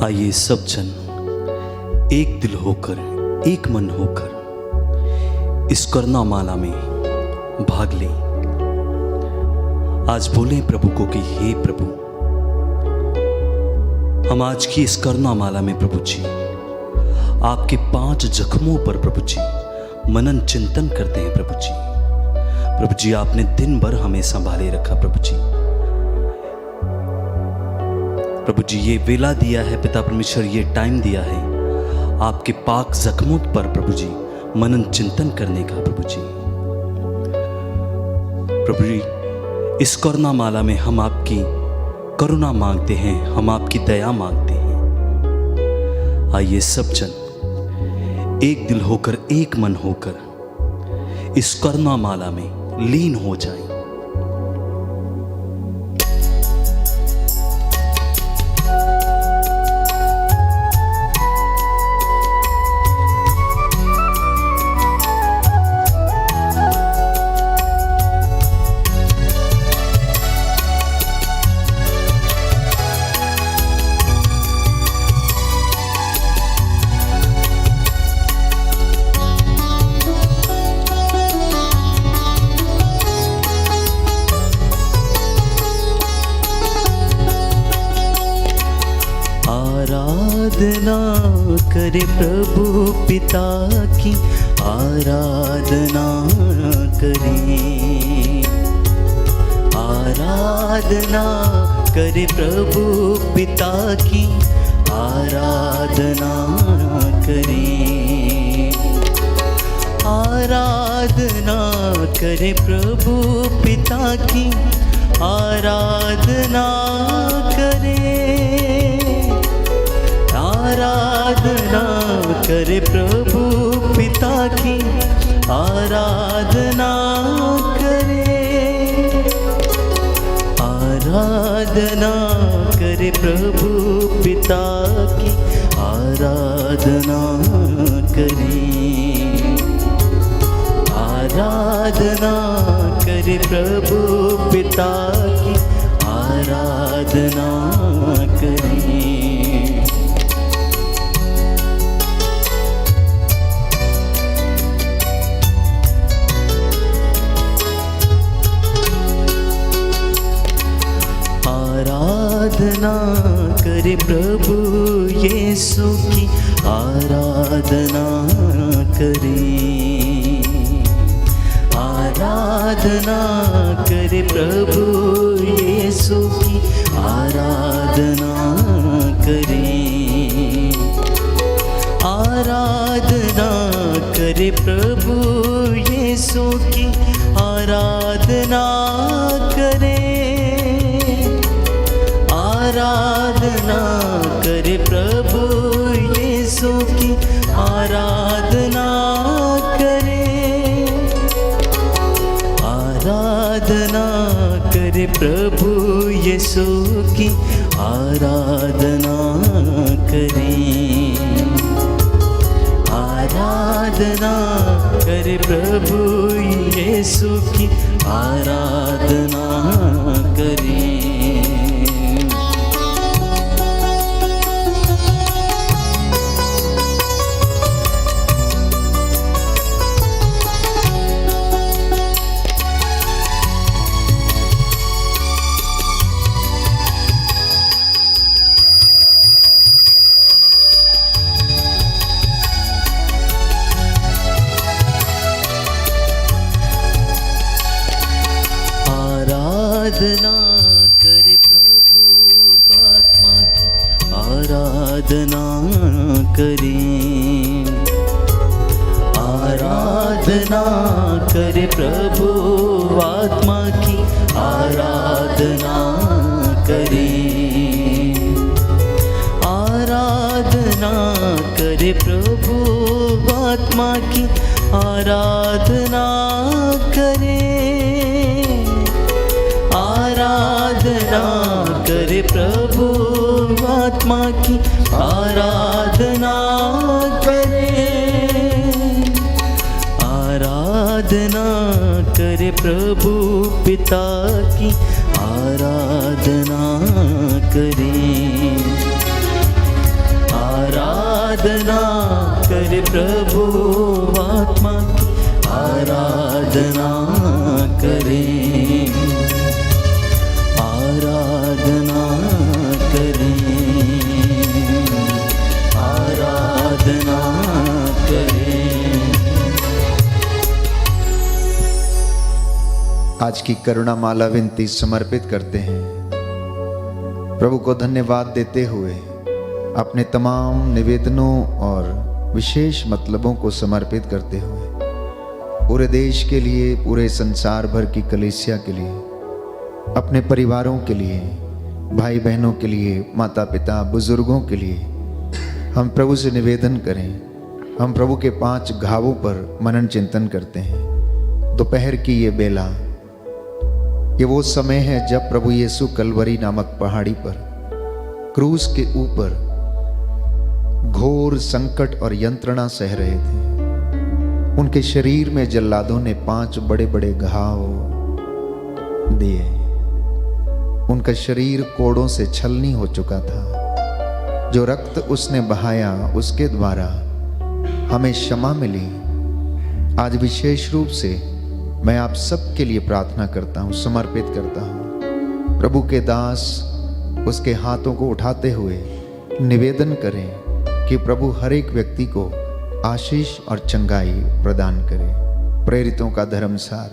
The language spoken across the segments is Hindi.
आइए सब जन एक दिल होकर, एक मन होकर इस करुणा माला में भाग लें। आज बोलें प्रभु को कि हे प्रभु, हम आज की इस करुणा माला में प्रभु जी आपके 5 जख्मों पर प्रभु जी मनन चिंतन करते हैं। प्रभु जी, प्रभु जी आपने दिन भर हमें संभाले रखा। प्रभु जी, प्रभु जी ये वेला दिया है पिता परमेश्वर, ये टाइम दिया है आपके पाक जख्मों पर प्रभु जी मनन चिंतन करने का। प्रभु जी, प्रभु जी इस करुणा माला में हम आपकी करुणा मांगते हैं, हम आपकी दया मांगते हैं। आइए सब जन एक दिल होकर, एक मन होकर इस करुणा माला में लीन हो जाएं। आराधना करे प्रभु पिता की, आराधना करें। आराधना करे प्रभु पिता की, आराधना करें। आराधना करे प्रभु पिता की, आराधना करें। आराधना करे प्रभु पिता की, आराधना करे। आराधना करे प्रभु पिता की, आराधना करे। आराधना करे प्रभु पिता की, आराधना करे। आराधना करे प्रभु यीशु की, आराधना करें। आराधना करे प्रभु यीशु की, आराधना करें। आराधना करे प्रभु यीशु की, आराधना करें। आराधना करे प्रभु यीशु की, आराधना करे। आराधना करे प्रभु यीशु की, आराधना करे। आराधना करे प्रभु यीशु की, आराधना करे। आराधना करे प्रभु आत्मा की, आराधना करें। आराधना करे प्रभु आत्मा की, आराधना करें। आराधना करे प्रभु आत्मा की, आराधना करें। आराधना करे प्रभु आत्मा की, आराधना करे। आराधना करे प्रभु पिता की, आराधना करे। आराधना करे प्रभु आत्मा की आराधना करें, आराधना करें, आराधना करें। आज की करुणा माला विनती समर्पित करते हैं। प्रभु को धन्यवाद देते हुए अपने तमाम निवेदनों और विशेष मतलबों को समर्पित करते हुए पूरे देश के लिए, पूरे संसार भर की कलीसिया के लिए, अपने परिवारों के लिए, भाई बहनों के लिए, माता पिता बुजुर्गों के लिए हम प्रभु से निवेदन करें। हम प्रभु के 5 घावों पर मनन चिंतन करते हैं। दोपहर की ये बेला, ये वो समय है जब प्रभु यीशु कलवरी नामक पहाड़ी पर क्रूस के ऊपर घोर संकट और यंत्रणा सह रहे थे। उनके शरीर में जल्लादों ने 5 बड़े बड़े घाव दिए। उनका शरीर कोड़ों से छलनी हो चुका था। जो रक्त उसने बहाया उसके द्वारा हमें क्षमा मिली। आज विशेष रूप से मैं आप सबके लिए प्रार्थना करता हूँ, समर्पित करता हूँ। प्रभु के दास उसके हाथों को उठाते हुए निवेदन करें कि प्रभु हर एक व्यक्ति को आशीष और चंगाई प्रदान करे। प्रेरितों का धर्मसार,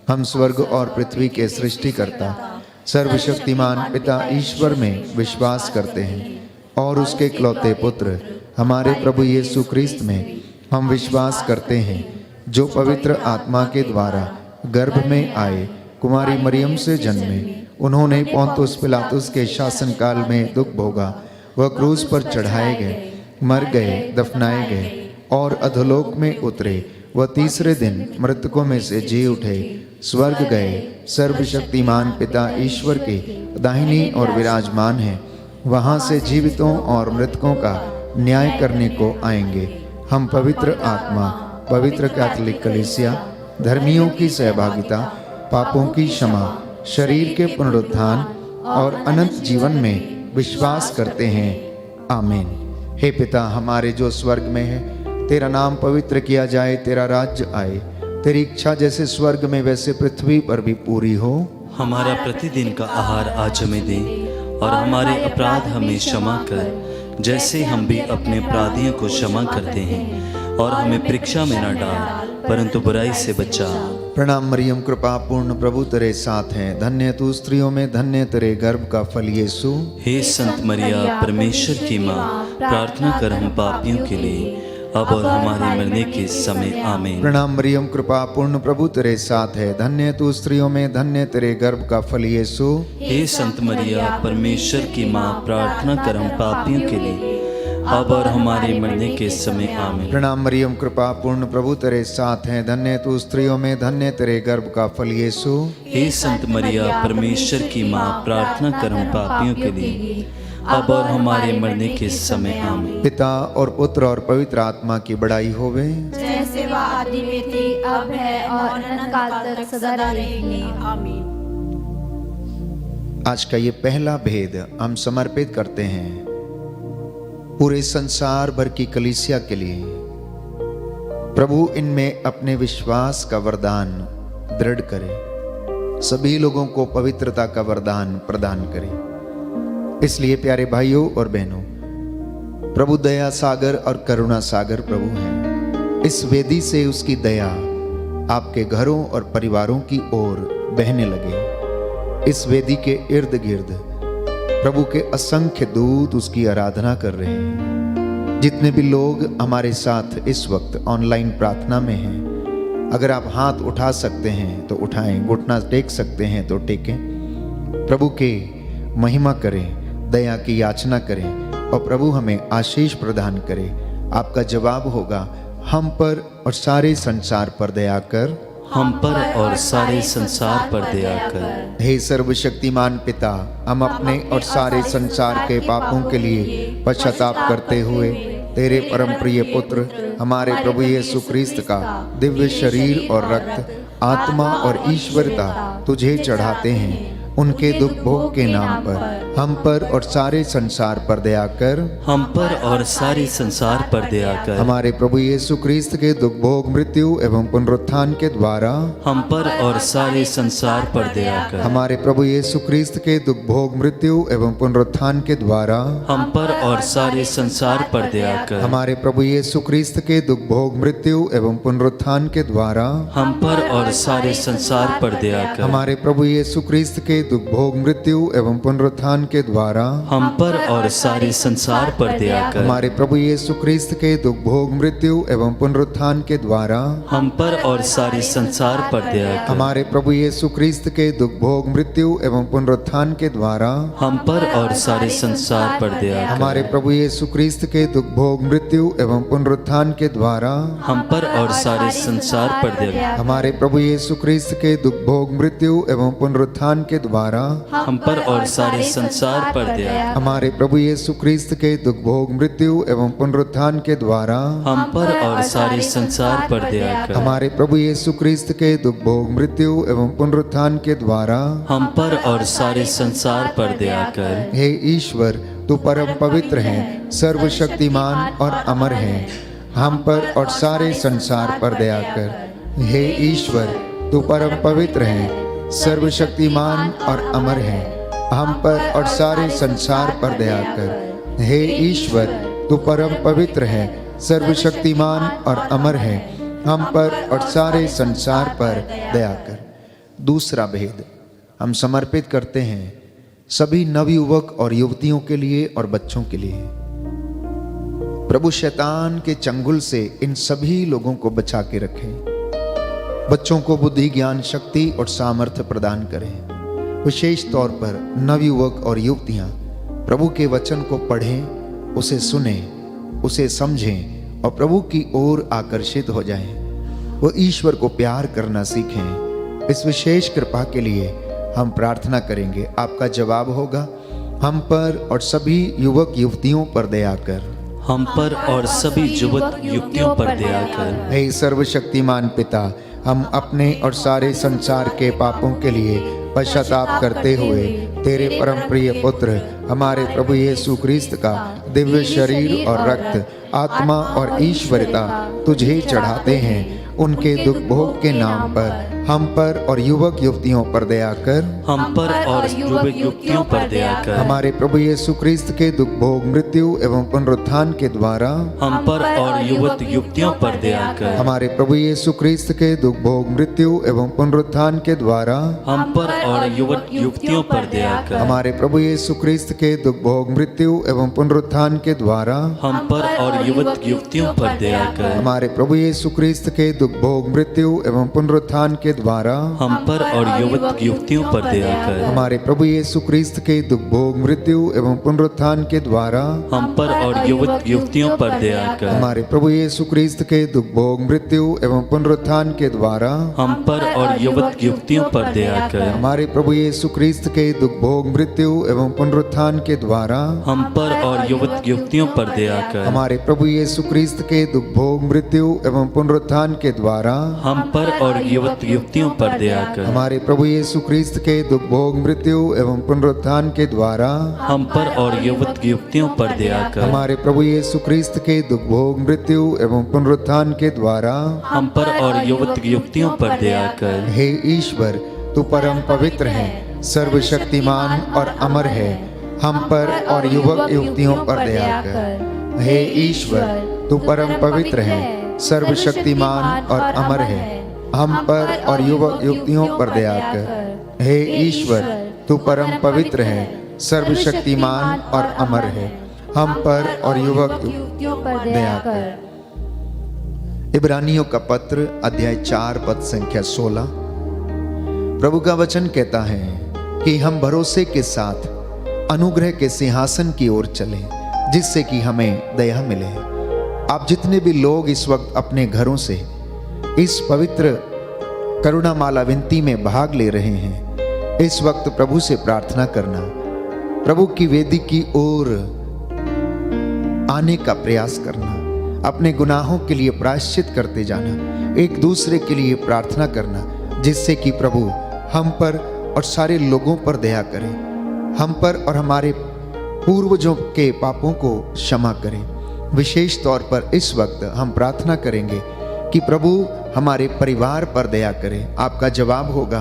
हम स्वर्ग और पृथ्वी के सृष्टिकर्ता सर्वशक्तिमान पिता ईश्वर में विश्वास करते हैं और उसके इकलौते पुत्र हमारे प्रभु यीशु क्रिस्त में हम विश्वास करते हैं, जो पवित्र आत्मा के द्वारा गर्भ में आए, कुमारी मरियम से जन्मे। उन्होंने पोंतुस पिलातुस के शासनकाल में दुख भोगा, वह क्रूस पर चढ़ाए गए, मर गए, दफनाए गए और अधोलोक में उतरे। वह तीसरे दिन मृतकों में से जी उठे, स्वर्ग गए, सर्वशक्तिमान पिता ईश्वर के दाहिनी ओर विराजमान है। वहाँ से जीवितों और मृतकों का न्याय करने को आएंगे। हम पवित्र आत्मा, पवित्र कैथोलिक कलीसिया, धर्मियों की सहभागिता, पापों की क्षमा, शरीर के पुनरुत्थान और अनंत जीवन में विश्वास करते हैं। आमीन। हे पिता हमारे जो स्वर्ग में है, तेरा नाम पवित्र किया जाए, तेरा राज्य आए, तेरी इच्छा जैसे स्वर्ग में वैसे पृथ्वी पर भी पूरी हो। हमारा प्रतिदिन का आहार आज हमें दे और हमारे अपराध हमें क्षमा कर, जैसे हम भी अपने अपराधियों को क्षमा करते हैं, और हमें परीक्षा में न डाल परंतु बुराई से बचा। प्रणाम मरियम, कृपा पूर्ण प्रभु तेरे साथ हैं, धन्य तू स्त्रियों में, धन्य तेरे गर्भ का फल यीशु। हे संत मरिया परमेश्वर की माँ, प्रार्थना कर हम पापियों के लिए अब और हमारे मरने के समय। आमीन। प्रणाम मरियम, कृपा पूर्ण प्रभु तेरे साथ है, धन्य तू स्त्रियों में, धन्य तेरे गर्भ का फल यीशु। हे संत मरिया परमेश्वर की माँ, प्रार्थना कर हम पापियों के लिए अब और हमारे मरने के समय। आमीन। प्रणाम मरियम, कृपा पूर्ण प्रभु तेरे साथ हैं, धन्य तू स्त्रियों में, धन्य तेरे गर्भ का फल यीशु। हे संत मरिया परमेश्वर की माँ, प्रार्थना कर हम पापियों के लिए अब और हमारे मरने के समय। आमीन। पिता और पुत्र और पवित्र आत्मा की बड़ाई होवे, जैसे वह आदि में थी, अब है और अनंत काल तक सदा रहेगी। आमीन। आज का ये पहला भेद हम समर्पित करते हैं पूरे संसार भर की कलीसिया के लिए। प्रभु इनमें अपने विश्वास का वरदान दृढ़ करे, सभी लोगों को पवित्रता का वरदान प्रदान करे। इसलिए प्यारे भाइयों और बहनों, प्रभु दया सागर और करुणा सागर प्रभु हैं। इस वेदी से उसकी दया आपके घरों और परिवारों की ओर बहने लगे। इस वेदी के इर्द गिर्द प्रभु के असंख्य दूत उसकी आराधना कर रहे हैं। जितने भी लोग हमारे साथ इस वक्त ऑनलाइन प्रार्थना में हैं, अगर आप हाथ उठा सकते हैं तो उठाएं, घुटना टेक सकते हैं तो टेकें। प्रभु के महिमा करें, दया की याचना करें और प्रभु हमें आशीष प्रदान करे। आपका जवाब होगा, हम पर और सारे संसार पर दया कर, हम पर और सारे संसार पर दया कर। हे सर्वशक्तिमान पिता, हम अपने और सारे संसार के पापों के लिए पश्चाताप करते हुए तेरे परम प्रिय पुत्र हमारे प्रभु यीशु क्रिस्त का दिव्य शरीर और रक्त, आत्मा और ईश्वरता तुझे चढ़ाते हैं। उनके दुख भोग के नाम पर हम पर और सारे संसार पर दया कर। हम पर और सारे संसार पर दया कर। हमारे प्रभु यीशु क्रिस्त के दुख भोग मृत्यु एवं पुनरुत्थान के द्वारा हम पर और सारे संसार पर दया कर। हमारे प्रभु यीशु क्रिस्त के दुख भोग मृत्यु एवं पुनरुत्थान के द्वारा हम पर और सारे संसार पर दया कर। हमारे प्रभु यीशु क्रिस्त के दुख भोग मृत्यु एवं पुनरुत्थान के द्वारा हम पर और सारे संसार पर दया कर। हमारे प्रभु यीशु क्रिस्त के दुख भोग मृत्यु एवं पुनरुत्थान के द्वारा हम पर और सारे संसार पर दया कर। हमारे प्रभु यीशु क्रिस्त के दुख भोग मृत्यु एवं पुनरुत्थान के द्वारा हम पर और सारे संसार पर दया कर। हमारे प्रभु यीशु क्रिस्त के दुख भोग मृत्यु एवं पुनरुत्थान के द्वारा हम पर और सारे संसार पर दया कर। हमारे प्रभु यीशु क्रिस्त के दुख भोग मृत्यु एवं पुनरुत्थान के द्वारा हम पर और सारे संसार पर दया कर। हमारे प्रभु यीशु क्रिस्त के दुख भोग मृत्यु एवं पुनरुत्थान के द्वारा हम पर और सारे संसार पर दया कर। हमारे प्रभु यीशु क्रिस्त के दुख भोग मृत्यु एवं पुनरुत्थान के द्वारा हम पर और सारे संसार पर दया कर। हमारे प्रभु यीशु क्रिस्त के दुख भोग मृत्यु एवं पुनरुत्थान के द्वारा हम पर और सारे संसार पर दया कर। हे ईश्वर, तू परम पवित्र है, सर्वशक्तिमान और अमर है, हम पर और सारे संसार पर दया कर। हे ईश्वर, तू परम पवित्र है, सर्वशक्तिमान और अमर है, हम पर और सारे संसार पर दया कर। हे ईश्वर, तू परम पवित्र है, सर्वशक्तिमान और अमर है, हम पर और सारे संसार पर दया कर। दूसरा भेद हम समर्पित करते हैं सभी नवयुवक और युवतियों के लिए और बच्चों के लिए। प्रभु शैतान के चंगुल से इन सभी लोगों को बचा के रखें। बच्चों को बुद्धि, ज्ञान, शक्ति और सामर्थ्य प्रदान करें। विशेष तौर पर नवयुवक और युवतियां प्रभु के वचन को पढ़ें, उसे सुनें, उसे समझें और प्रभु की ओर आकर्षित हो जाएं। वो ईश्वर को प्यार करना सीखें। इस विशेष कृपा के लिए हम प्रार्थना करेंगे। आपका जवाब होगा, हम पर और सभी युवक युवतियों पर दया कर। हम पर और सभी युवक युवतियों पर दया कर। हे सर्वशक्तिमान पिता, हम अपने और सारे संसार के पापों के लिए पश्चाताप करते हुए तेरे परम प्रिय पुत्र हमारे प्रभु यीशु क्रिस्त का दिव्य शरीर और रक्त, आत्मा और ईश्वरता तुझे चढ़ाते हैं। उनके दुख भोग के नाम पर हम पर और युवक युवतियों पर दया कर। हम पर और युवक युवतियों पर दया कर। हमारे प्रभु यीशु क्रिस्त के दुख भोग मृत्यु एवं पुनरुत्थान के द्वारा हम पर और युवक युवतियों पर दया कर। हमारे प्रभु यीशु क्रिस्त के दुख भोग मृत्यु एवं पुनरुत्थान के द्वारा हम पर और युवक युवतियों पर दया कर। हमारे प्रभु यीशु क्रिस्त के दुख भोग मृत्यु एवं पुनरुत्थान के द्वारा हम पर और युवक युवतियों पर दया कर। हमारे प्रभु यीशु क्रिस्त के दुख भोग मृत्यु एवं पुनरुत्थान के द्वारा हम पर और युवक युवतियों पर दया कर। हमारे प्रभु यीशु क्रिस्त के दुख भोग मृत्यु एवं पुनरुत्थान के द्वारा हम पर और युवक युवतियों पर दया कर। हमारे प्रभु यीशु क्रिस्त के दुख भोग मृत्यु एवं पुनरुत्थान के द्वारा हम पर और युवक युवतियों पर दया कर। हमारे प्रभु यीशु क्रिस्त के दुख भोग मृत्यु एवं पुनरुत्थान के द्वारा हम पर और युवक युवतियों पर दया कर। हमारे प्रभु यीशु क्रिस्त के दुख भोग मृत्यु एवं पुनरुत्थान के द्वारा हम पर और युवक युवतियों पर दया कर। हमारे प्रभु यीशु क्रिस्त के दुख भोग मृत्यु एवं पुनरुत्थान के द्वारा हम पर और युवक युवतियों पर दया कर। हमारे प्रभु यीशु क्रिस्त के दुख भोग मृत्यु एवं पुनरुत्थान के द्वारा हम पर और युवक युवतियों पर दया कर। हे ईश्वर, तू परम पवित्र है, सर्वशक्तिमान और अमर है, हम पर और युवक युवतियों पर दया कर। हे ईश्वर, तू परम पवित्र है, सर्वशक्तिमान और अमर है, हम पर और युवक युवतियों पर दया कर। हे ईश्वर, तू परम पवित्र है, सर्वशक्तिमान और अमर है, हम पर और युवक युवतियों पर दया कर। इब्रानियों का पत्र अध्याय 4 पद संख्या 16। प्रभु का वचन कहता है कि हम भरोसे के साथ अनुग्रह के सिंहासन की ओर चलें, जिससे कि हमें दया मिले। आप जितने भी लोग इस वक्त अपने घरों से इस पवित्र करुणामाला विनती में भाग ले रहे हैं, इस वक्त प्रभु से प्रार्थना करना, प्रभु की वेदी की ओर आने का प्रयास करना, अपने गुनाहों के लिए प्रायश्चित करते जाना, एक दूसरे के लिए प्रार्थना करना, जिससे कि प्रभु हम पर और सारे लोगों पर दया करें। हम पर और हमारे पूर्वजों के पापों को क्षमा करें। विशेष तौर पर इस वक्त हम प्रार्थना करेंगे कि प्रभु हमारे परिवार पर दया करें। आपका जवाब होगा,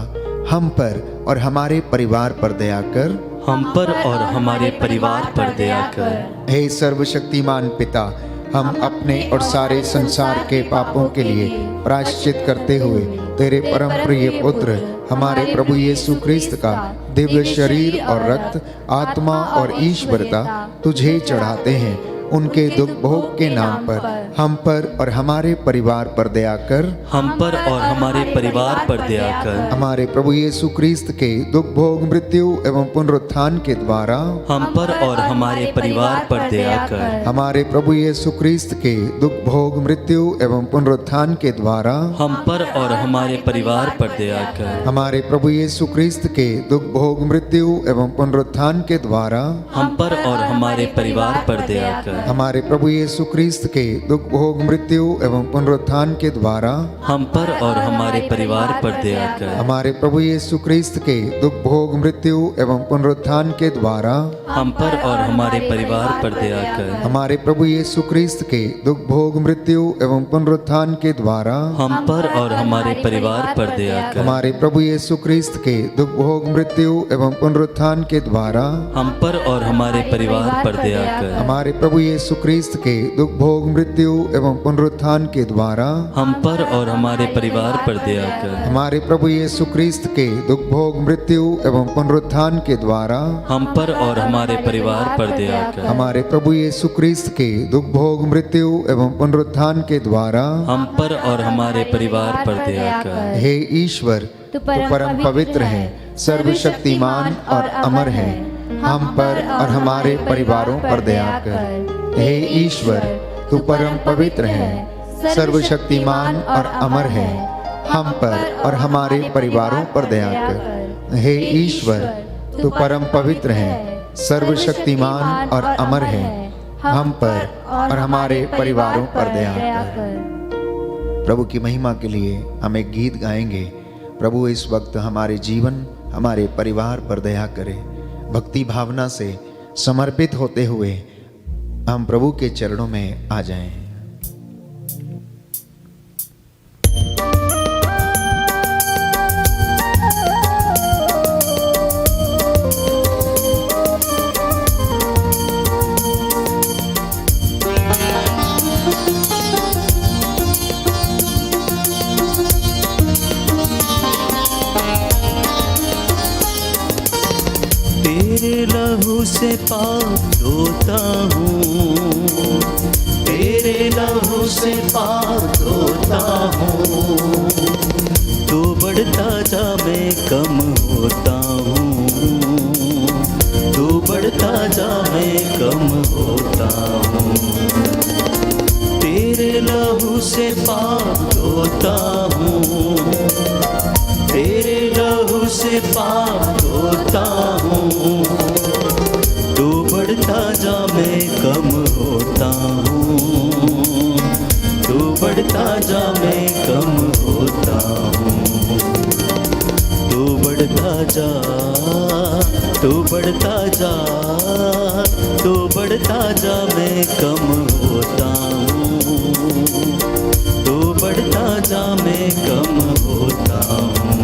हम पर और हमारे परिवार पर दया कर। हम पर और हमारे परिवार पर दया कर। हे सर्वशक्तिमान पिता, हम अपने और सारे संसार के पापों के लिए प्रायश्चित करते हुए तेरे परम प्रिय पुत्र हमारे प्रभु यीशु ख्रिस्त का दिव्य शरीर और रक्त, आत्मा और ईश्वरता तुझे चढ़ाते हैं। उनके दुख भोग के नाम पर हम पर और हमारे परिवार पर दया कर। हम पर और हमारे परिवार पर दया कर। हमारे प्रभु यीशु ख्रिस्त के दुख भोग, मृत्यु एवं पुनरुत्थान के द्वारा हम पर और हमारे परिवार पर दया कर। हमारे प्रभु यीशु ख्रिस्त के दुख भोग, मृत्यु एवं पुनरुत्थान के द्वारा हम पर और हमारे परिवार पर दया कर। हमारे प्रभु यीशु ख्रिस्त के दुख भोग, मृत्यु एवं पुनरुत्थान के द्वारा हम पर और हमारे परिवार पर दया कर। हमारे प्रभु यीशु ख्रिस्त के दुख भोग, मृत्यु एवं पुनरुत्थान के द्वारा हम पर और हमारे परिवार पर दया कर। हमारे प्रभु यीशु ख्रिस्त के दुख भोग, मृत्यु एवं पुनरुत्थान के द्वारा हम पर और हमारे परिवार पर दया कर। हमारे प्रभु यीशु ख्रिस्त के दुख भोग, मृत्यु एवं पुनरुत्थान के द्वारा हम पर और हमारे परिवार पर दया कर। हमारे प्रभु यीशु ख्रिस्त के दुख भोग, मृत्यु एवं पुनरुत्थान के द्वारा हम पर और हमारे परिवार पर दया कर। हमारे प्रभु यीशु ख्रिस्त के दुख भोग, मृत्यु एवं पुनरुत्थान के द्वारा हम पर और हमारे परिवार पर दया कर। हमारे प्रभु यीशु ख्रिस्त के दुख भोग, मृत्यु एवं पुनरुत्थान के द्वारा हम पर और हमारे परिवार पर दया कर। हमारे प्रभु यीशु ख्रिस्त के दुख भोग, मृत्यु एवं पुनरुत्थान के द्वारा हम पर और हमारे परिवार पर दया कर। हे ईश्वर, तू परम पवित्र है, सर्वशक्तिमान और अमर है। हम पर और हमारे परिवारों पर दया कर। हे ईश्वर, तू परम पवित्र है, सर्वशक्तिमान और अमर है। हम पर और हमारे परिवारों पर दया कर। हे ईश्वर, तू परम पवित्र है, सर्वशक्तिमान और अमर है। हम पर और हमारे परिवारों पर दया कर। प्रभु की महिमा के लिए हम एक गीत गाएंगे। प्रभु इस वक्त हमारे जीवन, हमारे परिवार पर दया करे। भक्ति भावना से समर्पित होते हुए हम प्रभु के चरणों में आ जाएं। तेरे लहू से पाप धोता हूँ, तेरे लहू से पाप धोता हूँ। तू बढ़ता जा मैं कम होता हूँ, तू बढ़ता जा मैं कम होता हूँ। तेरे लहू से पाप धोता हूँ, तेरे लहू से पाप धोता हूँ। तू बढ़ता जा मैं कम होता हूँ, तू बढ़ता जा मैं कम होता हूँ। तू बढ़ता जा, तू बढ़ता जा, तू बढ़ता जा मैं कम होता हूँ, तू बढ़ता जा मैं कम होता हूँ।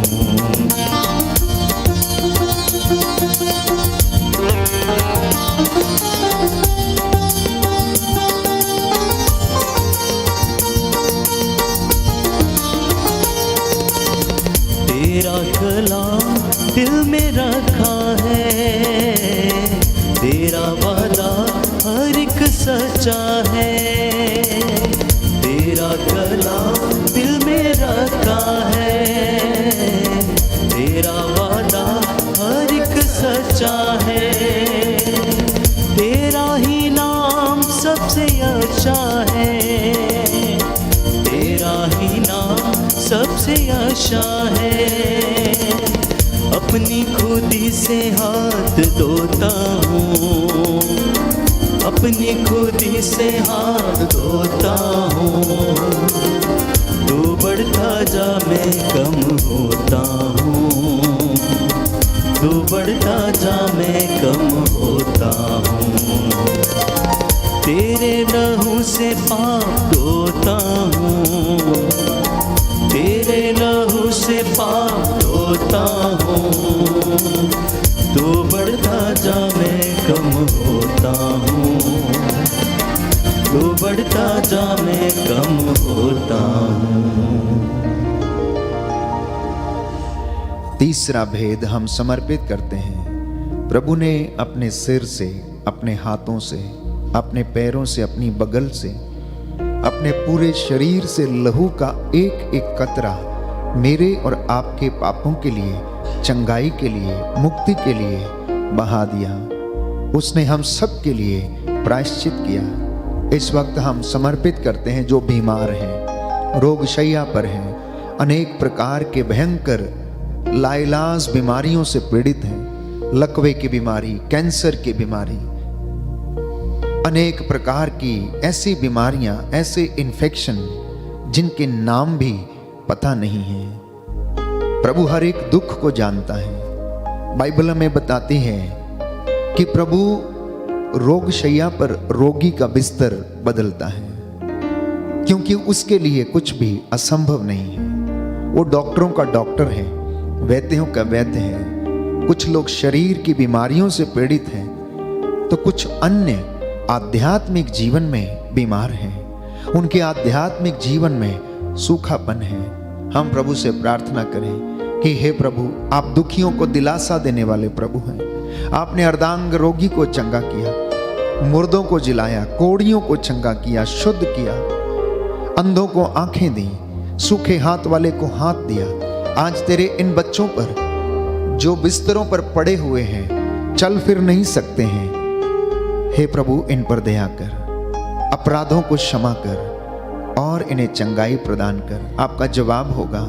तेरा कलाम दिल में रखा है, तेरा वादा हर एक सच्चा है। तेरा कलाम दिल में रखा है, तेरा वादा हर एक सच्चा है। तेरा ही नाम सबसे अच्छा है, तेरा ही नाम सबसे अच्छा है। अपनी खुदी से हाथ धोता हूँ, अपनी खुदी से हाथ धोता हूँ। तू बढ़ता जा मैं कम होता हूँ, बढ़ता जा मैं कम होता हूँ। तेरे लहू से पाप धोता हूँ, तेरे लहू से पाप धोता हूँ। तू बढ़ता जा मैं कम होता हूँ, तू बढ़ता जा मैं कम होता हूँ। तीसरा भेद हम समर्पित करते हैं। प्रभु ने अपने सिर से, अपने हाथों से, अपने पैरों से, अपनी बगल से, अपने पूरे शरीर से लहू का एक एक कतरा मेरे और आपके पापों के लिए, चंगाई के लिए, मुक्ति के लिए बहा दिया। उसने हम सब के लिए प्रायश्चित किया। इस वक्त हम समर्पित करते हैं जो बीमार हैं, रोग शैया पर हैं, अनेक प्रकार के भयंकर लाइलाज बीमारियों से पीड़ित हैं, लकवे की बीमारी, कैंसर की बीमारी, अनेक प्रकार की ऐसी बीमारियां, ऐसे इन्फेक्शन जिनके नाम भी पता नहीं है। प्रभु हर एक दुख को जानता है। बाइबल में बताती है कि प्रभु रोग शैया पर रोगी का बिस्तर बदलता है, क्योंकि उसके लिए कुछ भी असंभव नहीं है। वो डॉक्टरों का डॉक्टर है, वैद्यों का वैद्य है। कुछ लोग शरीर की बीमारियों से पीड़ित हैं, तो कुछ अन्य आध्यात्मिक जीवन में बीमार हैं। उनके आध्यात्मिक जीवन में सूखापन है। हम प्रभु से प्रार्थना करें कि हे प्रभु, आप दुखियों को दिलासा देने वाले प्रभु हैं। आपने अर्धांग रोगी को चंगा किया, मुर्दों को जिलाया, कोड़ियों को चंगा किया, शुद्ध किया, अंधों को आंखें दी, सूखे हाथ वाले को हाथ दिया। आज तेरे इन बच्चों पर जो बिस्तरों पर पड़े हुए हैं, चल फिर नहीं सकते हैं, हे प्रभु इन पर दया कर, अपराधों को क्षमा कर और इन्हें चंगाई प्रदान कर। आपका जवाब होगा,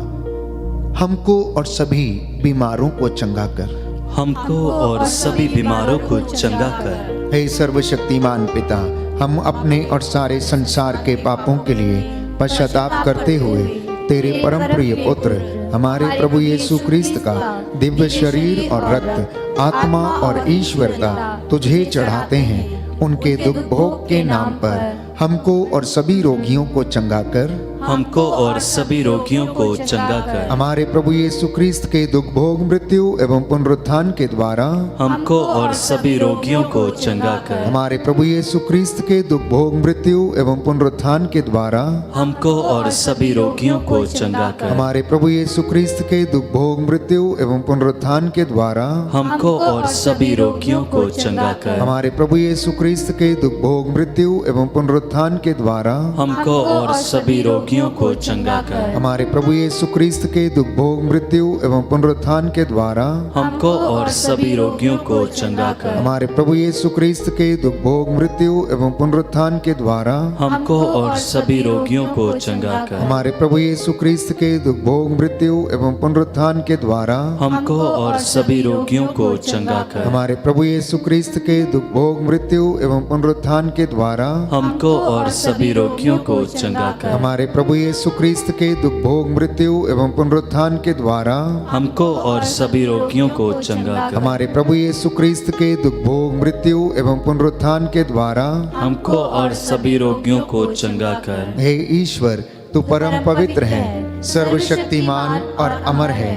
हमको और सभी बीमारों को चंगा कर, हमको और सभी बीमारों को चंगा कर। हे सर्वशक्तिमान पिता, हम अपने और सारे संसार के पापों के लिए पश्चाताप करते हुए तेरे परम प्रिय पुत्र हमारे प्रभु यीशु क्रिस्त का दिव्य शरीर और रक्त, आत्मा और ईश्वरता तुझे चढ़ाते हैं। उनके दुख भोग के नाम पर हमको और सभी रोगियों को चंगा कर, हमको और सभी रोगियों को चंगा कर। हमारे प्रभु यीशु क्रिस्त के दुख भोग, मृत्यु एवं पुनरुत्थान के द्वारा हमको और सभी रोगियों को चंगा कर। हमारे प्रभु यीशु क्रिस्त के दुख भोग, मृत्यु एवं पुनरुत्थान के द्वारा हमको और सभी रोगियों को चंगा कर। हमारे प्रभु यीशु क्रिस्त के दुख भोग, मृत्यु एवं पुनरुत्थान के द्वारा हमको और सभी रोगियों को चंगा कर। हमारे प्रभु यीशु क्रिस्त के दुख भोग, मृत्यु एवं पुनरुत्थान के द्वारा हमको और सभी रोगियों को चंगा कर। हमारे प्रभु यीशु क्रिस्त के दुख भोग, मृत्यु एवं पुनरुत्थान के द्वारा हमको और सभी रोगियों को चंगा कर। हमारे प्रभु यीशु क्रिस्त के दुख भोग, मृत्यु एवं पुनरुत्थान के द्वारा हमको और सभी रोगियों को चंगा कर। हमारे प्रभु यीशु क्रिस्त के दुख भोग, मृत्यु एवं पुनरुत्थान के द्वारा हमको और सभी रोगियों को चंगा कर। हमारे प्रभु यीशु क्रिस्त के दुख भोग, मृत्यु एवं पुनरुत्थान के द्वारा हमको और सभी रोगियों को चंगा कर। हमारे प्रभु यीशु क्रिस्त के दुख भोग, मृत्यु एवं पुनरुत्थान के द्वारा हमको और सभी रोगियों को चंगा कर। हमारे प्रभु यीशु क्रिस्त के दुख भोग, मृत्यु एवं पुनरुत्थान के द्वारा हमको और सभी रोगियों को चंगा कर। हे ईश्वर, तू परम पवित्र है, सर्वशक्तिमान और अमर है,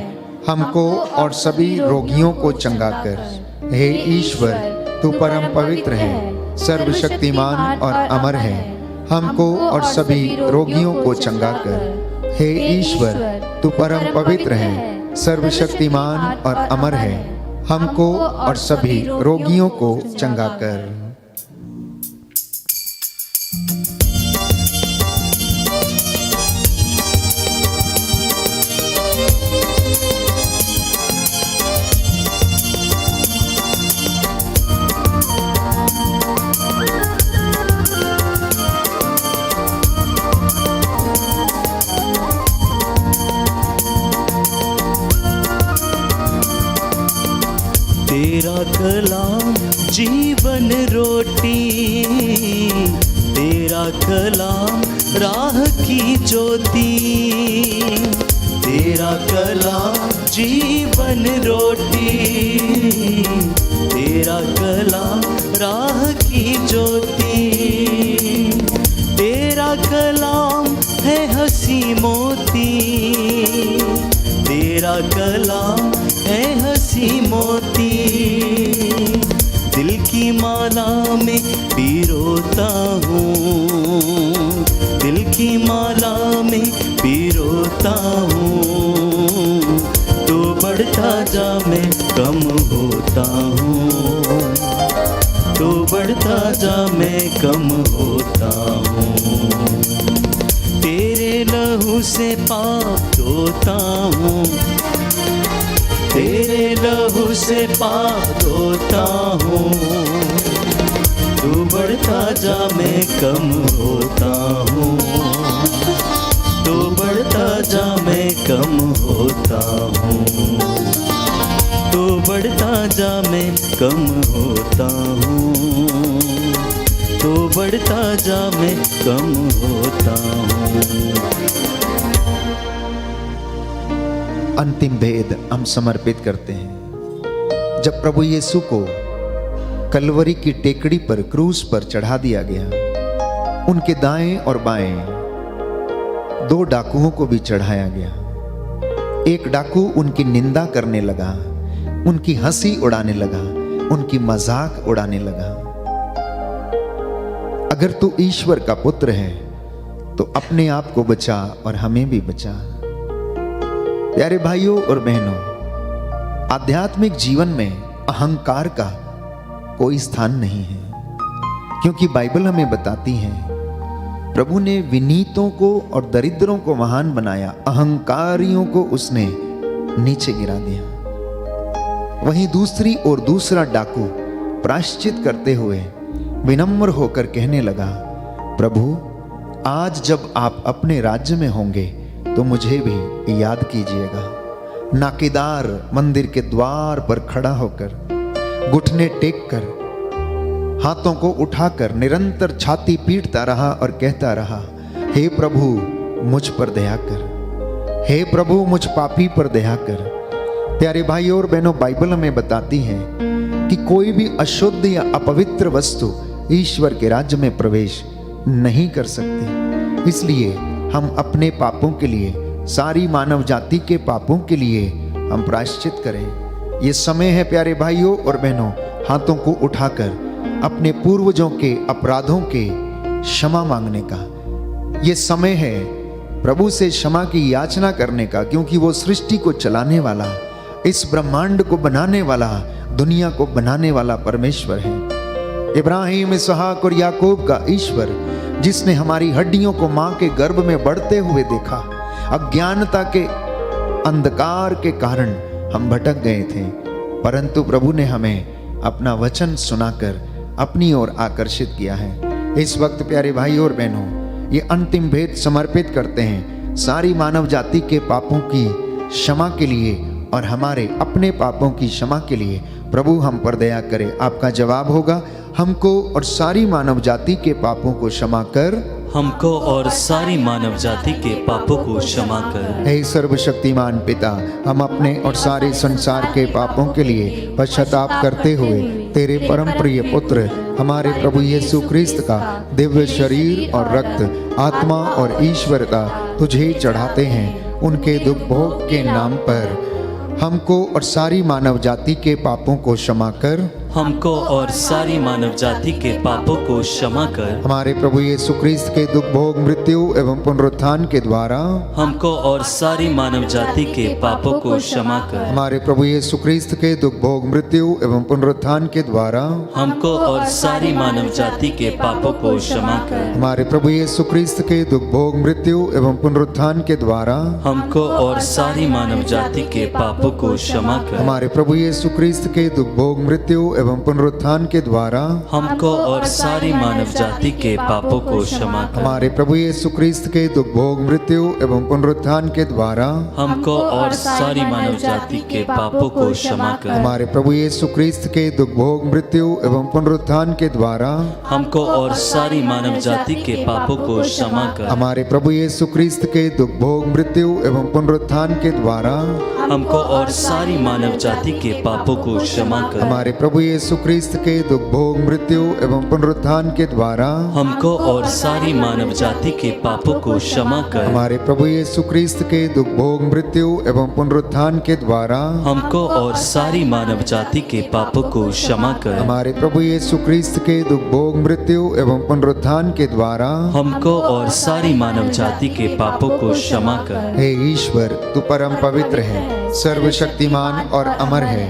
हमको और सभी रोगियों को चंगा कर। हे ईश्वर, तू परम पवित्र है, सर्वशक्तिमान और अमर है, हमको और सभी रोगियों को चंगा कर। हे ईश्वर, तू परम पवित्र है, सर्वशक्तिमान और अमर है, हमको और सभी रोगियों को चंगा कर। तेरा कलाम जीवन रोटी, तेरा कलाम राह की ज्योति, तेरा कलाम जीवन रोटी, तेरा कलाम राह की ज्योति, तेरा कलाम है हंसी मोती, तेरा कलाम है हंसी मोती। दिल की माला में पिरोता हूँ, दिल की माला में पिरोता हूँ, तो बढ़ता जा मैं कम होता हूँ, तो बढ़ता जा मैं कम होता हूँ। तेरे लहू से पाप धोता हूँ, तेरे लहू से पाप धोता हूँ, तू बढ़ता जा मैं कम होता हूँ, तू बढ़ता जा मैं कम होता हूँ, तू बढ़ता जा मैं कम होता हूँ, तू बढ़ता जा मैं कम होता हूँ। अंतिम भेद हम समर्पित करते हैं। जब प्रभु यीशु को कलवरी की टेकड़ी पर क्रूस पर चढ़ा दिया गया, उनके दाएं और बाएं दो डाकुओं को भी चढ़ाया गया। एक डाकू उनकी निंदा करने लगा, उनकी हंसी उड़ाने लगा, उनकी मजाक उड़ाने लगा। अगर तू ईश्वर का पुत्र है तो अपने आप को बचा और हमें भी बचा। प्यारे भाइयों और बहनों, आध्यात्मिक जीवन में अहंकार का कोई स्थान नहीं है, क्योंकि बाइबल हमें बताती है प्रभु ने विनीतों को और दरिद्रों को महान बनाया, अहंकारियों को उसने नीचे गिरा दिया। वहीं दूसरी ओर दूसरा डाकू प्रायश्चित करते हुए विनम्र होकर कहने लगा, प्रभु आज जब आप अपने राज्य में होंगे तो मुझे भी याद कीजिएगा। नाकेदार मंदिर के द्वार पर खड़ा होकर, घुटने टेक कर, हाथों को उठाकर निरंतर छाती पीटता रहा और कहता रहा, हे प्रभु मुझ पर दया कर, हे प्रभु मुझ पापी पर दया कर। प्यारे भाइयों और बहनों, बाइबल हमें बताती है कि कोई भी अशुद्ध या अपवित्र वस्तु ईश्वर के राज्य में प्रवेश नहीं कर सकती। इसलिए हम अपने पापों के लिए, सारी मानव जाति के पापों के लिए हम प्रायश्चित करें। ये समय है प्यारे भाइयों और बहनों, हाथों को उठाकर अपने पूर्वजों के अपराधों के क्षमा मांगने का। ये समय है प्रभु से क्षमा की याचना करने का, क्योंकि वो सृष्टि को चलाने वाला, इस ब्रह्मांड को बनाने वाला, दुनिया को बनाने वाला परमेश्वर है। इब्राहिम, इसहाक और याकूब का ईश्वर, जिसने हमारी हड्डियों को मां के गर्भ में बढ़ते हुए देखा। अज्ञानता के अंधकार के कारण हम भटक गए थे, परंतु प्रभु ने हमें अपना वचन सुनाकर अपनी ओर आकर्षित किया है। इस वक्त प्यारे भाई और बहनों, ये अंतिम भेद समर्पित करते हैं सारी मानव जाति के पापों की क्षमा के लिए और हमारे अपने पापों की क्षमा के लिए। प्रभु हम पर दया करे। आपका जवाब होगा, हमको और सारी मानव जाति के पापों को क्षमा कर, हमको और सारी मानव जाति के पापों को क्षमा कर। हे सर्वशक्तिमान पिता, हम अपने और सारे संसार के पापों के लिए पश्चाताप करते हुए तेरे परम प्रिय पुत्र हमारे प्रभु यीशु क्रिस्त का दिव्य शरीर और रक्त, आत्मा और ईश्वरता तुझे चढ़ाते हैं। उनके दुख भोग के नाम पर हमको और सारी मानव जाति के पापों को क्षमा कर, हमको और सारी मानव जाति के पापों को क्षमा कर। हमारे प्रभु यीशु क्रिस्त के दुख भोग, मृत्यु एवं पुनरुत्थान के द्वारा हमको और सारी मानव जाति के पापों को क्षमा कर। हमारे प्रभु यीशु क्रिस्त के दुख भोग, मृत्यु एवं पुनरुत्थान के द्वारा हमको और सारी मानव जाति के पापों को क्षमा कर। हमारे प्रभु यीशु क्रिस्त के दुख भोग, मृत्यु एवं पुनरुत्थान के द्वारा हमको और सारी मानव जाति के पापों को क्षमा कर। हमारे प्रभु यीशु क्रिस्त के दुख भोग, मृत्यु एवं पुनरुत्थान के द्वारा हमको और सारी मानव जाति के पापों को क्षमा कर। हमारे प्रभु यीशु क्रिस्त के दुख भोग मृत्यु एवं पुनरुत्थान के द्वारा हमको और सारी मानव जाति के पापों को क्षमा कर। हमारे प्रभु यीशु क्रिस्त के दुख भोग मृत्यु एवं पुनरुत्थान के द्वारा हमको और सारी मानव जाति के पापों को क्षमा कर। हमारे प्रभु यीशु क्रिस्त के दुख भोग मृत्यु एवं पुनरुत्थान के द्वारा हमको और सारी मानव जाति के पापों को क्षमा कर। हमारे प्रभु यीशु क्रिस्त के दुख भोग मृत्यु एवं पुनरुत्थान के द्वारा हमको और सारी मानव जाति के पापों को क्षमा कर। हमारे प्रभु यीशु क्रिस्त के दुख भोग मृत्यु एवं पुनरुत्थान के द्वारा हमको और सारी मानव जाति के पापों को क्षमा कर। हमारे प्रभु यीशु क्रिस्त के दुख भोग मृत्यु एवं पुनरुत्थान के द्वारा हमको और सारी मानव जाति के पापों को क्षमा कर। हे ईश्वर, तू परम पवित्र है, सर्वशक्तिमान और अमर है।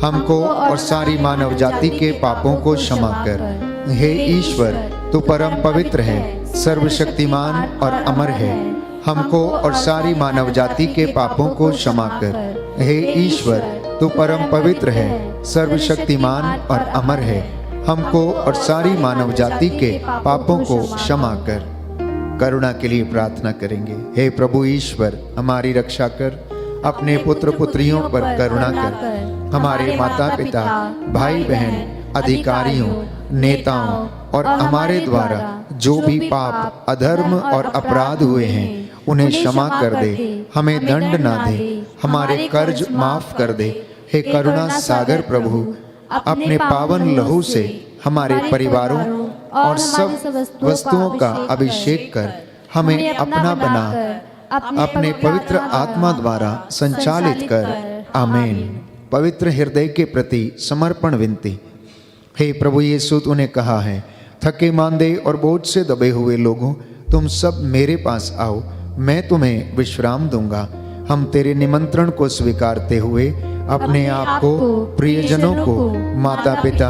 हमको और सारी मानव जाति के पापों को क्षमा कर। हे ईश्वर, तू परम पवित्र है, सर्वशक्तिमान और अमर है। हमको और सारी मानव जाति के पापों को क्षमा कर। हे ईश्वर, तू परम पवित्र है, सर्वशक्तिमान और अमर है। हमको और सारी मानव जाति के पापों को क्षमा कर। करुणा के लिए प्रार्थना करेंगे। हे प्रभु ईश्वर, हमारी रक्षा कर, अपने पुत्र पुत्रियों पर करुणा कर। हमारे माता पिता, भाई बहन, अधिकारियों, नेताओं और हमारे द्वारा जो भी पाप, अधर्म और अपराध हुए हैं उन्हें क्षमा कर दे। हमें दंड ना दे, हमारे कर्ज माफ कर दे। हे करुणा सागर प्रभु, अपने पावन लहू से हमारे परिवारों और सब वस्तुओं का अभिषेक कर हमें अपना बना अपने पवित्र आत्मा द्वारा संचालित कर। आमीन। पवित्र हृदय के प्रति समर्पण विनती। हे प्रभु यीशु, तूने कहा है, थके मांदे और बोझ से दबे हुए लोगों, तुम सब मेरे पास आओ, मैं तुम्हें विश्राम दूंगा। हम तेरे निमंत्रण को स्वीकारते हुए अपने आप को, प्रियजनों को, माता पिता,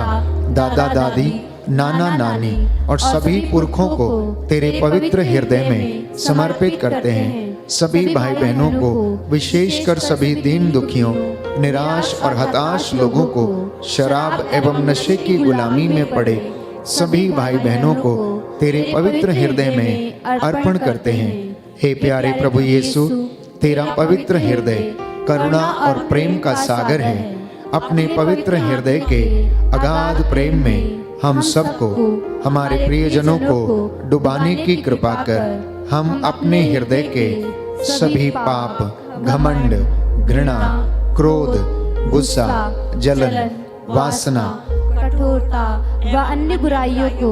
दादा दादी, नाना नानी और सभी पुरखों को तेरे पवित्र हृदय में समर्पित करते हैं। सभी भाई बहनों को, विशेषकर सभी दीन दुखियों, निराश और हताश लोगों को, शराब एवं नशे की गुलामी में पड़े सभी भाई बहनों को तेरे पवित्र हृदय में अर्पण करते हैं। हे प्यारे प्रभु यीशु, तेरा पवित्र हृदय करुणा और प्रेम का सागर है। अपने पवित्र हृदय के अगाध प्रेम में हम सबको, हमारे प्रियजनों को डुबाने की कृपा कर। हम अपने हृदय के सभी पाप, घमंड, घृणा, क्रोध, गुस्सा, जलन, वासना, कठोरता व अन्य बुराइयों को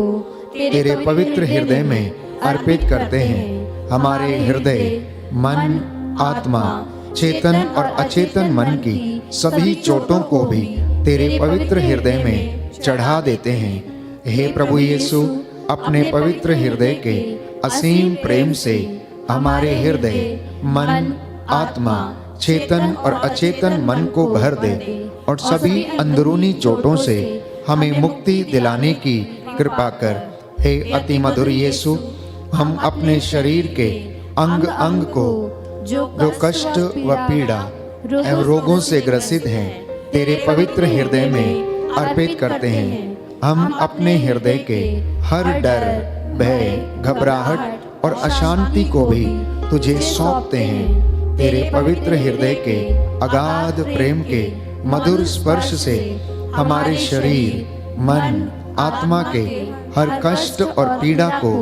तेरे पवित्र हृदय में अर्पित करते हैं। हमारे हृदय, मन, आत्मा, चेतन और अचेतन मन की सभी चोटों को भी तेरे पवित्र हृदय में चढ़ा देते हैं। हे प्रभु यीशु, अपने पवित्र हृदय के असीम प्रेम से हमारे हृदय, मन, आत्मा, चेतन और अचेतन मन को भर दे और सभी अंदरूनी चोटों से हमें मुक्ति दिलाने की कृपा कर। हे अति मधुर यीशु, हम अपने शरीर के अंग अंग को जो कष्ट व पीड़ा एवं रोगों से ग्रसित हैं, तेरे पवित्र हृदय में अर्पित करते हैं। हम अपने हृदय के हर डर, भय, घबराहट और अशांति को भी तुझे सौंपते हैं। तेरे पवित्र हृदय के अगाध प्रेम के मधुर स्पर्श से हमारे शरीर, मन, आत्मा के हर कष्ट और पीड़ा को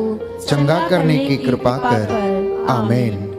चंगा करने की कृपा कर। आमीन।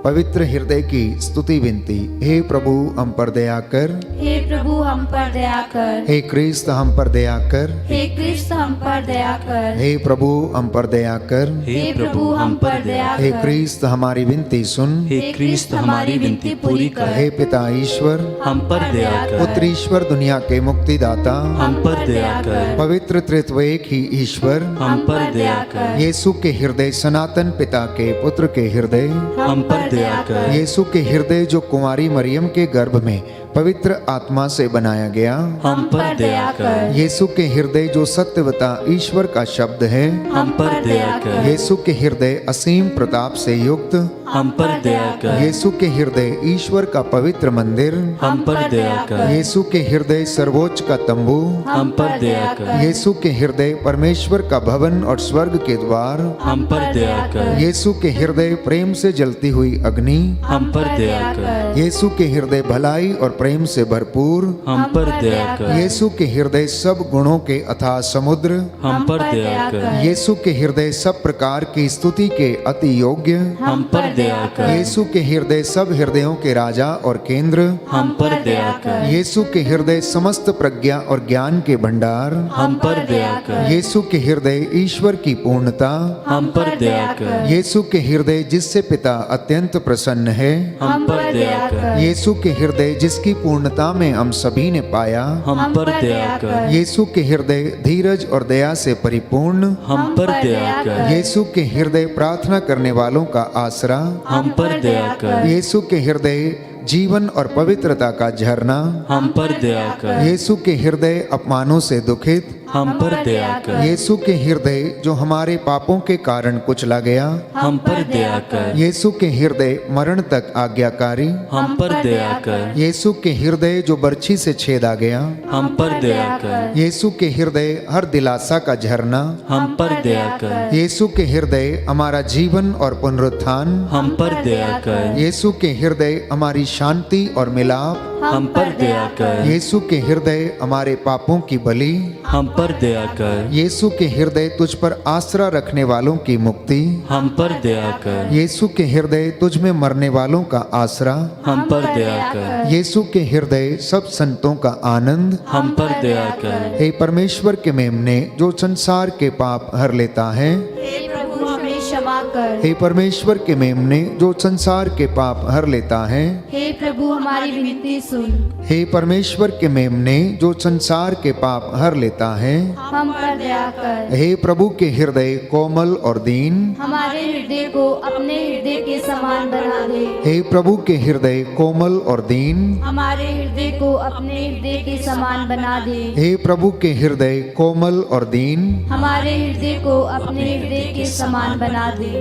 पवित्र हृदय की स्तुति विनती। हे प्रभु, हम पर दया कर। हे प्रभु, हम पर दया कर। हे क्रिस्त, हम पर दया कर। हे क्रिस्त, हम पर दया कर। हे प्रभु, हम पर दया कर। हे प्रभु, हम पर दया हे कर। क्रिस्त, हमारी विनती सुन। हे क्रिस्त, हमारी विनती पूरी कर। हे पिता ईश्वर, हम पर दया कर। पुत्र ईश्वर, दुनिया के मुक्तिदाता, हम पर दया कर। पवित्र त्रित्व एक ही ईश्वर, हम पर दया कर। यीशु के हृदय, सनातन पिता के पुत्र के हृदय, हम पर दया कर। यीशु के हृदय जो कुंवारी मरियम के गर्भ में पवित्र आत्मा से बनाया गया, हम पर दया कर। यीशु के हृदय जो सत्यवता ईश्वर का शब्द है, हम पर दया कर। यीशु के हृदय असीम प्रताप से युक्त, हम पर दया कर। यीशु के हृदय ईश्वर का पवित्र मंदिर, हम पर दया कर। यीशु के हृदय सर्वोच्च का तंबू, हम पर दया कर। यीशु के हृदय परमेश्वर का भवन और स्वर्ग के द्वार, हम पर दया कर। यीशु के हृदय प्रेम से जलती हुई अग्नि, हम पर दया कर। यीशु के हृदय भलाई और प्रेम से भरपूर, हम पर दया कर। यीशु के हृदय सब गुणों के अथाह समुद्र, हम पर दया कर। यीशु के हृदय सब प्रकार की स्तुति के अति योग्य, हम पर दया कर। यीशु के हृदय सब हृदयों के राजा और केंद्र, हम पर दया कर। यीशु के हृदय समस्त प्रज्ञा और ज्ञान के भंडार, हम पर दया कर। यीशु के हृदय ईश्वर की पूर्णता, हम पर दया कर। यीशु के हृदय जिससे पिता अत्यंत प्रसन्न है, हम पर दया कर। यीशु के हृदय जिसकी पूर्णता में हम सभी ने पाया, हम पर दया कर। यीशु के हृदय धीरज और दया से परिपूर्ण, हम पर दया कर। यीशु के हृदय प्रार्थना करने वालों का आसरा, हम पर दया कर। यीशु के हृदय जीवन और पवित्रता का झरना, हम पर दया कर। यीशु के हृदय अपमानों से दुखित, हम पर दया कर। यीशु के हृदय जो हमारे पापों के कारण कुचला गया, हम पर दया कर। यीशु के हृदय मरण तक आज्ञाकारी, हम पर दया कर। यीशु के हृदय जो बर्छी से छेदा गया, हम पर दया कर। यीशु के हृदय हर दिलासा का झरना, हम पर दया कर। यीशु के हृदय हमारा जीवन और पुनरुत्थान, हम पर दया कर। यीशु के हृदय हमारी शांति और मिलाप, हम पर दया कर। यीशु के हृदय हमारे पापों की बलि, हम पर दया कर। यीशु के हृदय तुझ पर आसरा रखने वालों की मुक्ति, हम पर दया कर। यीशु के हृदय तुझ में मरने वालों का आसरा, हम पर दया कर। यीशु के हृदय सब संतों का आनंद, हम पर दया कर। हे परमेश्वर के मेमने जो संसार के पाप हर लेता है, हे प्रभु हमें क्षमा कर। हे परमेश्वर के मेमने जो संसार के पाप हर लेता है, हे प्रभु हमारी विनती सुन। हे परमेश्वर के मेमने जो संसार के पाप हर लेता है, हम पर दया कर। हे प्रभु के हृदय कोमल और दीन, हमारे हृदय को अपने हृदय के समान बना दे। हे प्रभु के हृदय कोमल और दीन, हमारे हृदय को अपने हृदय के समान बना दे। हे प्रभु के हृदय कोमल और दीन। हमारे हृदय को अपने हृदय के समान बना दे।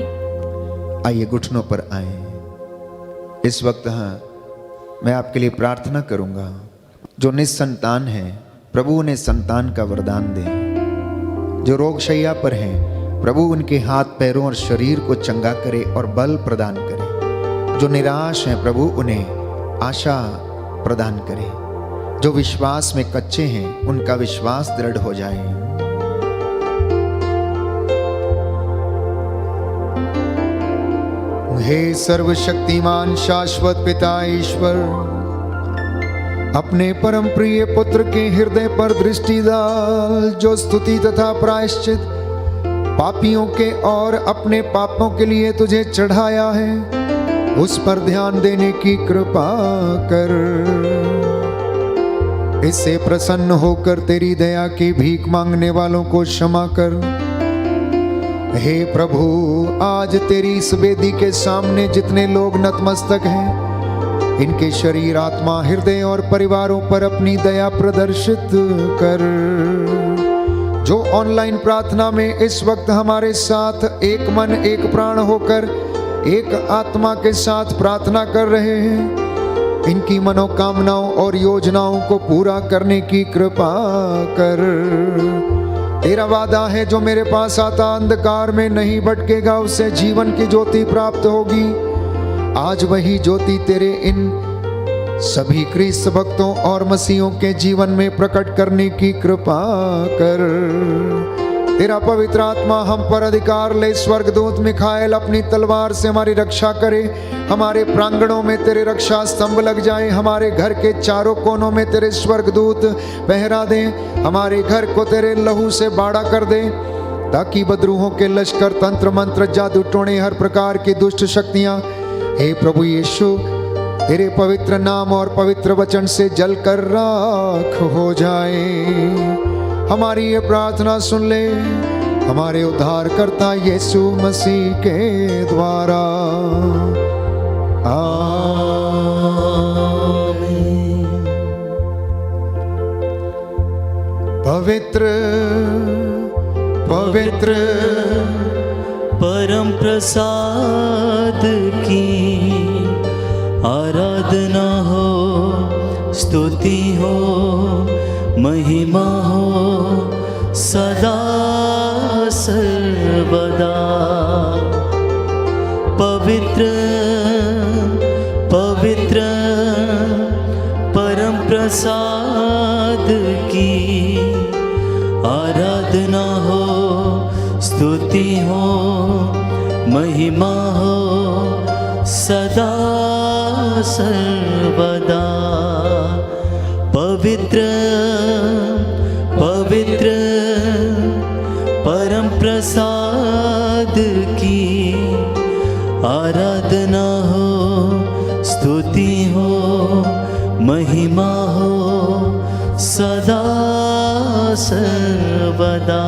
आइए घुटनों पर आए। इस वक्त मैं आपके लिए प्रार्थना करूंगा। जो निसंतान है प्रभु उन्हें संतान का वरदान दे। जो रोगशैया पर हैं प्रभु उनके हाथ पैरों और शरीर को चंगा करे और बल प्रदान करे। जो निराश हैं प्रभु उन्हें आशा प्रदान करे। जो विश्वास में कच्चे हैं उनका विश्वास दृढ़ हो जाए। हे सर्वशक्तिमान शाश्वत पिता ईश्वर, अपने परम प्रिय पुत्र के हृदय पर दृष्टि डाल, जो स्तुति तथा प्रायश्चित पापियों के और अपने पापों के लिए तुझे चढ़ाया है, उस पर ध्यान देने की कृपा कर। इससे प्रसन्न होकर तेरी दया की भीख मांगने वालों को क्षमा कर। हे प्रभु, आज तेरी इस वेदी के सामने जितने लोग नतमस्तक हैं, इनके शरीर, आत्मा, हृदय और परिवारों पर अपनी दया प्रदर्शित कर। जो ऑनलाइन प्रार्थना में इस वक्त हमारे साथ एक मन एक प्राण होकर एक आत्मा के साथ प्रार्थना कर रहे हैं, इनकी मनोकामनाओं और योजनाओं को पूरा करने की कृपा कर। तेरा वादा है जो मेरे पास आता अंधकार में नहीं भटकेगा, उसे जीवन की ज्योति प्राप्त होगी। आज वही ज्योति तेरे इन सभी क्रिस्त भक्तों और मसीहों के जीवन में प्रकट करने की कृपा कर। तेरा पवित्र आत्मा हम पर अधिकार ले। स्वर्गदूत मिखाएल अपनी तलवार से हमारी रक्षा करे। हमारे प्रांगणों में तेरे रक्षा स्तंभ लग जाए। हमारे घर के चारों कोनों में तेरे स्वर्गदूत पहरा दें। हमारे घर को तेरे लहू से बाड़ा कर दे, ताकि बदरूहों के लश्कर, तंत्र मंत्र, जादू टोने, हर प्रकार की दुष्ट शक्तियां, हे प्रभु यीशु, तेरे पवित्र नाम और पवित्र वचन से जलकर राख हो जाए। हमारी ये प्रार्थना सुन ले हमारे उद्धारकर्ता यीशु मसीह के द्वारा। आमीन। पवित्र पवित्र परम प्रसाद की आराधना हो, स्तुति हो, महिमा हो सदा सर्वदा। पवित्र पवित्र परम प्रसाद की आराधना हो, स्तुति हो, महिमा हो सदा सर्वदा। पवित्र पवित्र परम प्रसाद की आराधना हो, स्तुति हो, महिमा हो सदा सर्वदा।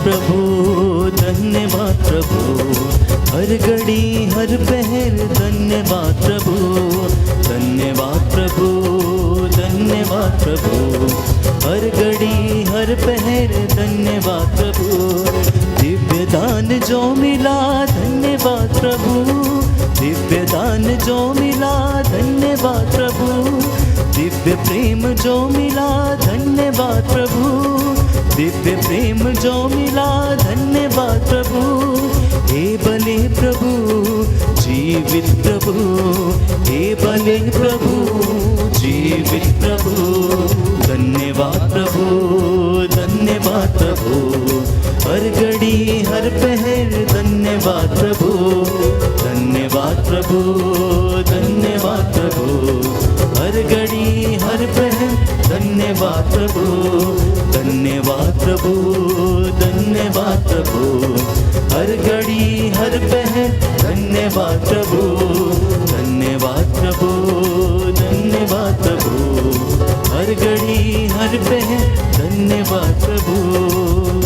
प्रभु धन्यवाद प्रभु, हर घड़ी हर पहर धन्यवाद प्रभु, धन्यवाद प्रभु, धन्यवाद प्रभु, हर घड़ी हर पहर धन्यवाद प्रभु। दिव्य दान जो मिला धन्यवाद प्रभु, दिव्य दान जो मिला धन्यवाद प्रभु, दिव्य प्रेम जो मिला धन्यवाद प्रभु, दिव्य प्रेम जो मिला धन्यवाद प्रभु। हे भले प्रभु जीवित प्रभु, हे भले प्रभु जीवित प्रभु, धन्यवाद प्रभु, धन्यवाद प्रभु, हर घड़ी हर पहर धन्यवाद प्रभु, धन्यवाद प्रभु, धन्यवाद प्रभु, हर घड़ी हर पहर धन्यवाद प्रभु, धन्यवाद प्रभु, धन्यवाद प्रभु, हर घड़ी हर पहर धन्यवाद प्रभु, धन्यवाद प्रभु, धन्यवाद प्रभु, हर घड़ी हर पहर धन्यवाद प्रभु।